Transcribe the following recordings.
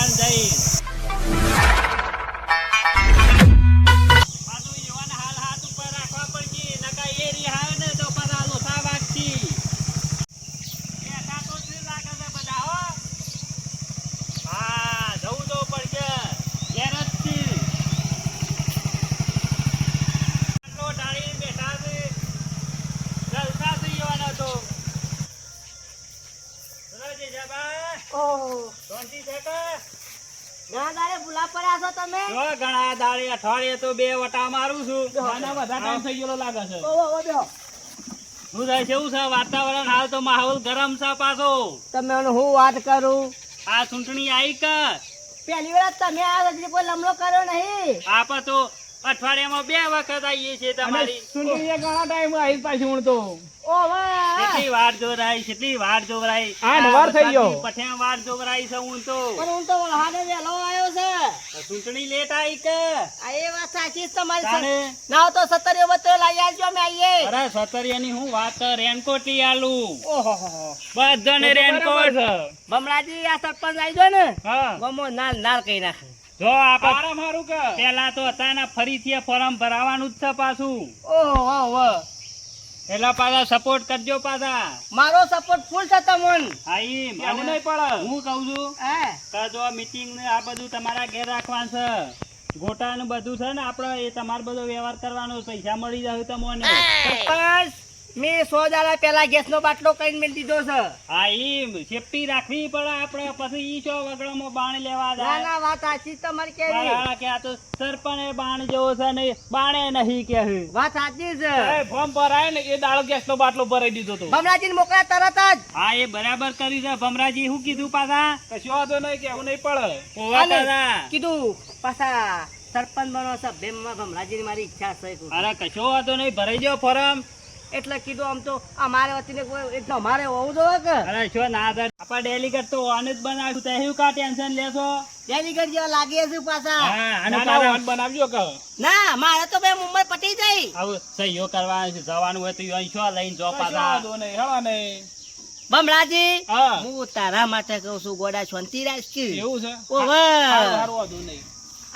પણ જઈ ઘણા દાડે અઠવાડિયે તો 2 વટા મારું છું. બધા ટાઈમ થઈ ગયો લાગે છે. શું થાય છે? એવું છે વાતાવરણ હાલ તો માહોલ ગરમ છે પાછો. તમે હું વાત કરું? આ ચૂંટણી આવી કે પહેલી વાર તમે આ કોઈ લમણો કર્યો નહીં. આપા તો અઠવાડિયામાં 2 વખત આવીએ છીએ. તમારી ચૂંટણી ઘણા ટાઈમ આવી પાછી હું તો કેટલી વાર જોવરાઈ, કેટલી વાર જોવરાઈ. 8 વાર થઈ ગયો. પઠ્યા વાર જોવરાઈ છે હું તો. પણ હું તો વહાડે વેલો આવ્યો છે. ચૂંટણી લેટ આવી કે આ એ વાત સાચી છે તમારી. ના તો 17 બતો લઈ આવજો અમે આવીએ. અરે 17 ની હું વાત કર, રેનકોટ લઈ આલું. ઓહો બધાને રેનકોટ. બમરાજી આ સરપંચ આવી દો ને. હા ગમો નાલ નાલ કહી નાખે. જો આપણે મારું કે પેલા તો હતા ને ફરીથી ફોર્મ ભરાવાનું જ છે પાછું. ઓહો એટલે પાછા સપોર્ટ કરજો પાછા. મારો સપોર્ટ ફૂલ છે તમને. હા ઈ એવું નહીં પડે. હું કહું છું હા કે જો મીટિંગ ને આ બધું તમારા ઘેર રાખવાનું છે. ગોટા ને બધું છે ને આપણે એ તમારે બધો વ્યવહાર કરવાનો, પૈસા મળી જાય તમને. સરપંચ મેં 100 દાડા પહેલા ગેસ નો બાટલો કઈને મેં દીધો છે. હા ઈ સેફટી રાખવી પડે આપણે. પછી ઈ છો વગડામાં બાણ લેવા ના જાય. ના વાત સાચી તમારી કેવી. બરાબર કે આ તો સરપંચ બાણ જેવો છે ને બાણે નહીં કે વાત સાચી છે. ફોર્મ ભરાય ને એ દાડો ગેસ નો બાટલો ભરાઈ દીધો તો. બમરાજી ને મોકલ્યા તરત જ. હા એ બરાબર કર્યું છે. ભમરાજી શું કીધું પાછા? કશું વાંધો નહીં, કેવું નહીં પડે. ઓવા અને દાદા. કીધું પાછા સરપંચ બનો સભ્યમાં ભમરાજી ની મારી ઈચ્છા છે. અરે કશો વાંધો નહીં, ભરાઈ જાઓ ફોરમ. એટલે કીધું આમ તો અમારે વતીને કોઈ એટલે અમારે હોવું જોઈએ કે અરે શું ના થાય, આપણા ડેલીગેટ તો ઓન જ બનાવ્યું. તો એવું કા ટેન્શન લેશો? ડેલીગેટ જેવા લાગીએ છે પાછા. હા અને નાના વાન બનાવજો કે. ના મારે તો બે મુંબઈ પટી જાય. આવું સહીઓ કરવાનું છે, જવાનું હોય તો અહીં શું લઈને જો કશું પાછા. વાંધો નહીં, હેળો નહીં. બમરાજી હા હું તારા માટે કહું છું ગોડા શાંતિ રાખ. એવું છે. ઓવે સારું વાંધો નહીં.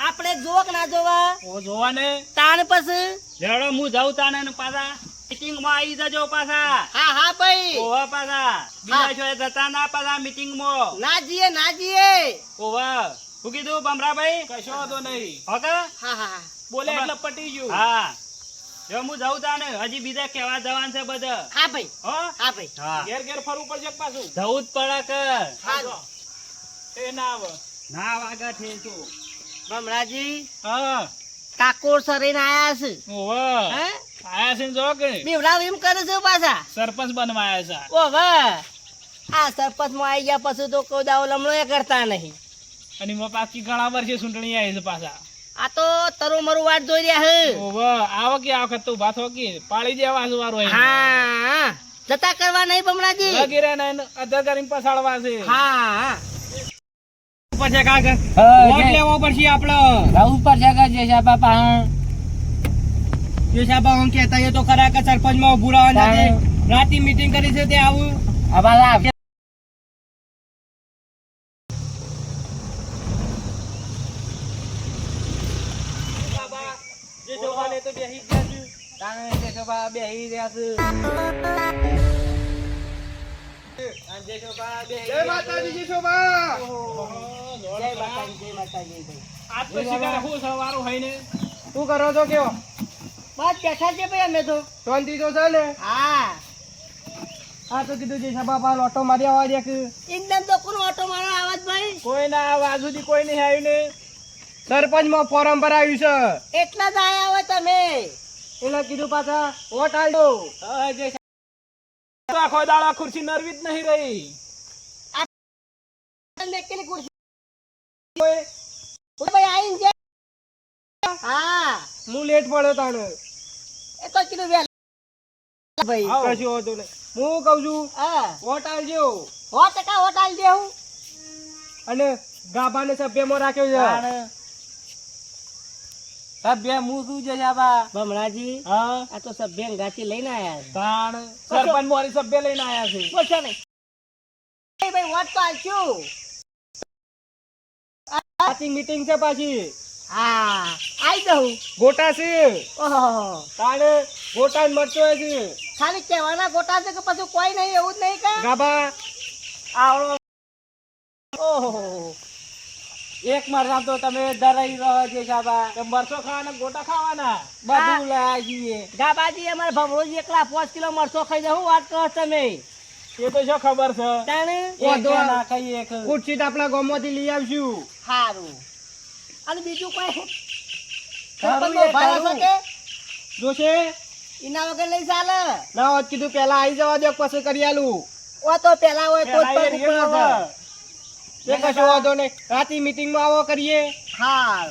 આપણે જોવા કે ના જોવા ઓ જોવા ને તાણ પછી. લેડો હું જાઉં તાને ને પાછા મીટિંગ માં આવી જજો પાછા. હા હા ભાઈ ઓવા પાછા બીજા છો જતા ના પાછા મીટિંગ માં. ના જીએ ના જીએ. ઓવા શું કીધું ભમરાભાઈ? કશો વાંધો નહીં. ઓકે હા હા બોલે એટલે પટી ગયું. હા જો હું જાઉં તાને હજી બીજા કેવા જવાન છે બધા. હા ભાઈ હો હા ભાઈ હા ઘેર ઘેર ફરવું પડશે પાછું. જવું જ પડે કે હા એ ના આવે. ના વાગા છે તો. બમરાજી હા કાકોર સરીને આયા છે. ઓવા હે આયા છે ને જો કે બીવડાવ એમ કરે છે પાછા. સરપંચ બનવા આયા છે. ઓવે આ સરપંચ માં આવી ગયા પછી તો કોઈ દાવ લમણો એ કરતા નહીં. અને એમાં પાછી ઘણા વર્ષે ચૂંટણી આવી છે પાછા. આ તો તરું મરું વાટ જોઈ રહ્યા હે. ઓવા આવો કે આ વખત તો ઉભા થો કે પાડી દેવા છે વારો. હા જતા કરવા નહીં બમરાજી. વગેરે ને અધર કરીને પસાડવા છે. હા પછી કાકા વોટ લેવો પડશે આપડે. રહું પર જગા જે સાબા પા જો સાબા હું કહેતા એ તો ખરા કે સરપંચ માં ઉભુરાવા નથી. રાતી મીટિંગ કરી છે તે આવું. આબાલા જે જોવાને તો બેહી ગયા છે. તાણે જે સભા બેહી રહ્યા છે. જે જોવા બેહી જય માતાજી જી શોભા. જય માતાજી જય માતાજી ભાઈ. આજ તો શિકાર હું સવારું હોય ને. શું કરો છો કેવો? બસ બેઠા છે ભાઈ અમે તો. શાંતિ તો છે ને? હા હા તો કીધું જે સાબા પા ઓટો મારી આવવા દે કે એકદમ તો કોનો ઓટો મારો આવાજ ભાઈ. કોઈ ના આજ સુધી કોઈ નહીં આવ્યું ને. સરપંચ માં ફોર્મ ભરાયું છે એટલા જ આયા હોય તમે. એટલે કીધું પાછા વોટ આલજો. આખો દાડા ખુરશી નરવી જ નહીં રહી. વ્યક્તિની ખુરશી ઓય ભાઈ આઈન જે. હા હું લેટ પડ્યો તાણે. એ તો કીધું વેલ ભાઈ. આવો. કશું હોતું નહીં. હું કઉ છું હા વોટ આલજો. 100% વોટ આલી દેવું. અને ગાભાને સભ્યમાં રાખ્યો છે. સભ્ય હું શું છે સાબા બમણાજી. હા આ તો સભ્ય ગાતી લઈને આયા છે. તાણ સરપંચ મોરી સભ્ય લઈને આયા છે. બોલશો નહીં. એ ભાઈ વોટ તો આલશું. રાતી મીટિંગ છે પાછી હા આઈ જાઉં. ગોટા છે ઓહો તાણે ગોટા ને મરચો છે ખાલી કહેવાના ગોટા છે કે પછી કોઈ નહીં એવું જ નહીં કે ગાભા આવડો ઓહો એક મરસા તો તમે ડરાઈ રહ્યો છે ગાભા કે મરચો ખાવાના ગોટા ખાવાના બધું લાગીએ ગાબાજી અમારે ભમરોજી એકલા 5 કિલો મરચો ખાઈ જાવ વાત કરો તમે એ તો શું ખબર છે તાણે ના ખાઈએ કુટસીટ આપણા ગામમાંથી લઈ આવશું સારું અને બીજું કોઈ સારું સરપંચનો એ ભાઈ સારું. હશે કે જોશે એના વગર લઈ ચાલે ના હોત કીધું પેલા આવી જવા દે પછી કરી આલું ઓ તો પેલા હોય તો જ પેલા પગ એ ઉપર રેલો હશે. એ કશો વાંધો નહીં રાતી મીટિંગમાં આવો કરીએ હા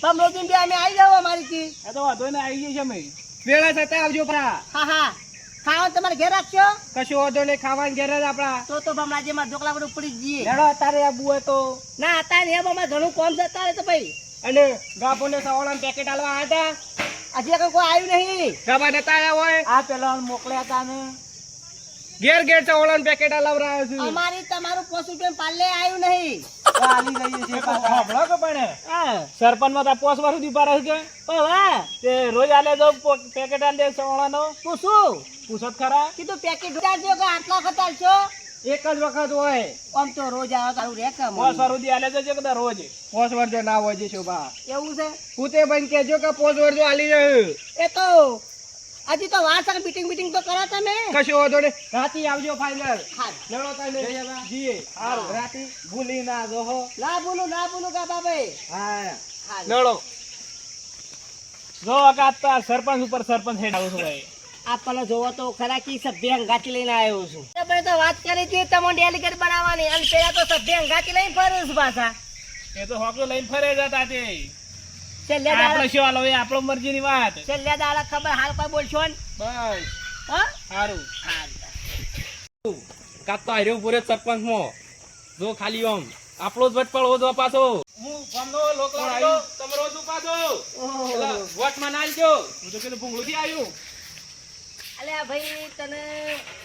ભમરોજી બી અમે આવી જાવ અમારી થી એ તો વાંધો ને આવી ગઈ છે મેં વેળા થતા આવજો પરા હા હા ખાવાનું તમારે ઘેર રાખશો કશો વાંધો નહીં ખાવાની ઘેર જ આપડા તો ભમરાજી માં ઢોકળા બધું પડી જ જઈએ લેડો અત્યારે આબુ હોય તો ના હતા ને એમ અમારે ઘણું કોમ છે અત્યારે તો ભાઈ અને ગાભોને સવાળાનું પેકેટ આલવા આવ્યા હતા હજી કોઈ આવ્યું નહીં ગાભા નતા આવ્યા હોય આ પેલા મોકલ્યા હતા ને ઘેર ઘેર સવાળાનું પેકેટ આલવરાયો છું અમારી તમારું પોસ્ટ રૂપિયા પાલે આવ્યું નહીં આલી રહીએ છીએ સાંભળો કે પણ હા સરપંચ માં 5 વાર સુધી પારે છે ઓ વાહ તે રોજ આલે તો પેકેટ આલે સવાળાનો તું શું પૂછત ખરા કીધું પેકેટ ઉતારજો કે આટલા વખત આલશો એક જ વખત હોય આમ તો રોજ આવે તારું રે કે 5 વાર સુધી આલે છે કે રોજ 5 વાર જો ના હોય છે શોભા એવું છે હું તે બન કેજો કે 5 વાર જો આલી રહ્યો એ તો હજી તો વાર છે મીટિંગ તો કરો તમે કશો વાંધો નહીં રાતી આવજો ફાઇનલ હા લેડો તને જીએ હારું રાતી ભૂલી ના જો હો ના બોલું કા બાબે હા હા લેડો જો અકાતા સરપંચ ઉપર સરપંચ હેડ આવું છું ભાઈ આપણને જોવો તો ખરા કી સભ્ય અંગાથી લઈને આવ્યો છું તમે તો વાત કરી હતી તમને ડેલિકેટ બનાવવાની અને પેલા તો સભ્ય અંગાથી લઈને ફરું છું પાછા એ તો હોકલો લઈને ફરે જતા તે છેલ્લે આપણે દાડા શું હાલો એ આપણો મરજીની વાત છેલ્લે દાડા ખબર હાલ કોઈ બોલશો ને બસ હા સારું કાતો આર્યો પૂરે સરપંચ મો જો ખાલી આમ આપણો જ વટપળ હોદવા પાછો હું ગામનો લોક લાગ્યો તમારો જ પાછો એલા વોટ માં નાલજો હું તો કીધું ભૂંગળું થી આવ્યું અલે આ ભાઈ તને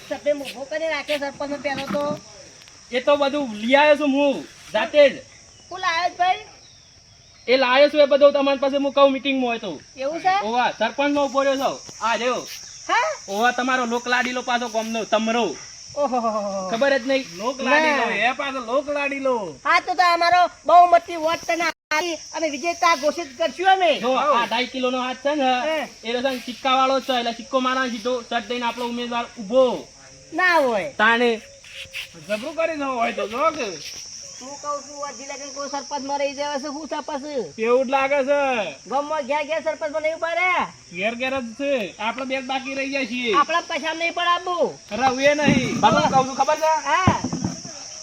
સભ્ય મોભો કરી રાખે સરપંચ પેલો તો એ તો બધું લઈ આવ્યો છું હું જાતે જ ફૂલ આવ્યો જ ભાઈ એ લાવ્યો છું એ બધું તમારી પાસે હું કહું મીટિંગ માં હોય તો એવું છે ઓવા સરપંચ માં ઉભો રહ્યો છો આ રહ્યો હા ઓવા તમારો લોક લાડીલો પાછો ગામનો તમરો ઓહો ખબર જ નહીં લોક લાડીલો એ પાછો લોક લાડીલો હા તો અમારો બહુમતી વોટ તને આપી અને વિજેતા ઘોષિત કરશું અમે જો આ 2.5 કિલો નો હાથ છે ને એ તો છે સિક્કા વાળો છે એટલે સિક્કો મારા સીધો શર્ટ દઈને આપણો ઉમેદવાર ઉભો ના હોય તાણે જબરું કરી ન હોય તો જો કે હું કહું છું હજી લગન કોઈ સરપંચ માં રહી જાય છે હું સરપંચ એવું જ લાગે છે ગામમાં ઘેર સરપંચ માં નહીં પડે ઘેર ઘેર જ છે આપણે બે જ બાકી રહી જાય છીએ આપણા પૈસા નહીં પડે આબુ રહે નહીં બાબુ કહું છું ખબર છે હા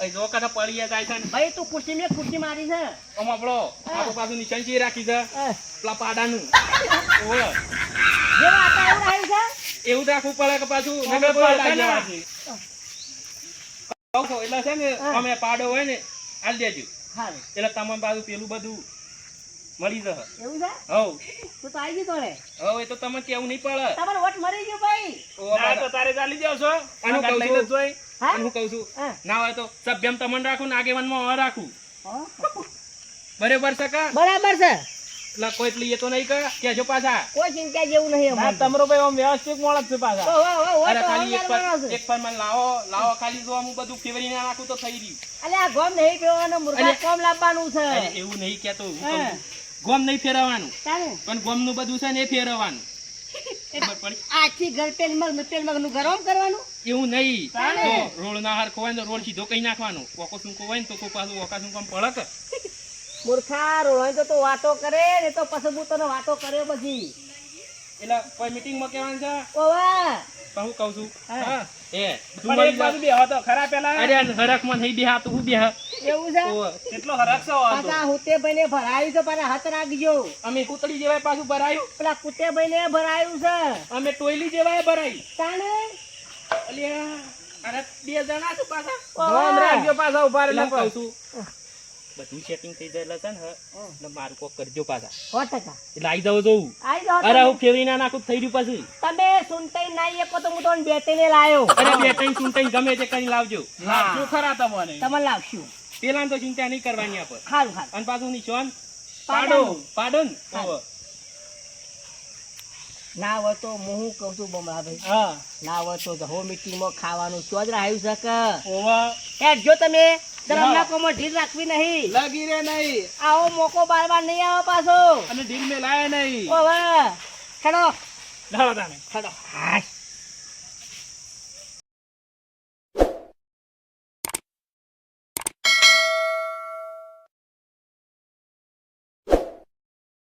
એ જો કથા પડી જાય છે ને ભાઈ તું ખુરશી મારી છે આમ આપણો પાછું નિશાન ચી રાખી છે પેલા પાડાનું ઓય જે વાતાવરણ આવ્યું છે એવું રાખવું પડે કે પાછું નગર પાડા જેવા છે કહું છું એટલે છે ને અમે પાડો હોય ને આલ દેજો હા એટલે તમામ પાછું પેલું બધું મળી જશે એવું છે હવ તું તો આવી ગયો ને હવે એ તો તમને કેવું નહીં પડે તમારો વોટ મરી ગયો ભાઈ ના તો તારે ચાલી જાવ છો આનું કહું છું હા? આનું કહું છું હા. ના હોય તો સભ્યમ તમને રાખું ને આગેવાનમાં હવે રાખું હા? બરાબર છે કા બરાબર છે એટલે કોઈ એટલી એ તો નહીં કા કેજો પાછા કોઈ ચિંતા જેવું નહીં અમારે તો. તમારો ભાઈ આમ વ્યવસ્થિત માણસ છે પાછા ઓહો, ઓહો, અરે તો ખાલી હવારનો છે. એક પર મને લાવો ખાલી જો હું બધું ફેવરી ના નાખું તો થઈ રહ્યું અલે આ ગોમ નહીં પીવાનો મુર્ગા અરે. કોમ લાવવાનું છે અરે એવું નહીં કેતો હું કહું હા. છું. ગોમ નહીં ફેરવવાનું તારે પણ ગોમનું બધું છે ને એ ફેરવવાનું ખબર પડી આખી ઘર પેલ મગ નું ગરમ કરવાનું એવું નહીં તાને. જો રોડ ના હરખો હોય ને તો રોડ સીધો કઈ નાખવાનો ઓકો સુંકો હોય ને તો કોઈ પાછું ઓકા સુંકો પડે કે મૂર્ખા રોળો તો વાતો કરે ને તો પછી હું તને વાતો કર્યો પછી એટલે કોઈ મીટિંગ માં કહેવાનું છે ઓવા તો હું કહું છું હા. હા એ તું મળી જા. અરે હરખ માં નહીં બેહા તો હું બેહ એવું છે કેટલો હરખ છે પાછા હુતેભાઈ ને ભરાયું છે પાછા હાથ રાખજો અમે કૂતડી જેવાય પાછું ભરાયું પેલા કુતેભાઈ ને ભરાયું છે અમે ટોયલી જેવાય ભરાઈ તાણે અલ્યા અરે બે જણા છે પાછા ધ્યાન રાખજો પાછા ઉભા રહેલા કહું છું બધું સેટિંગ થઈ જાય છે ને એટલે મારું કોક કરજો પાછા 100% એટલે આવી જાવ જોઉં આઈ જાઓ અરે તમે. હું ફેરવી ના નાખું થઈ રહ્યું પાછું તમે સુનતાઈ નાઈ એકો તો હું તમને બેટીને લાયો અરે બે ત્રણ સુનતાઈ ગમે તે કરી લાવજો લાવજો ખરા તમને તમે લાવશું પેલા તો ચિંતા નહીં કરવાની આપણે. હારું હારું અને પાછું નિશાન પાડો. પાડો ને. હા. ના હોય તો હું શું કહું છું બમરાભાઈ, હા ના હોય તો જહો મીટિંગમાં ખાવાનું ચોજ રાખ્યું છે કે ઓવા હેડ જો તમે હા. ધરમનાકોમાં ઢીલ રાખવી નહીં. લગી રે નહીં આવો મોકો બાર બાર નહીં આવે પાછો. અને ઢીલ મેલાય નહીં. ઓવે ખેડો ધારો તાને ખેડો હાશ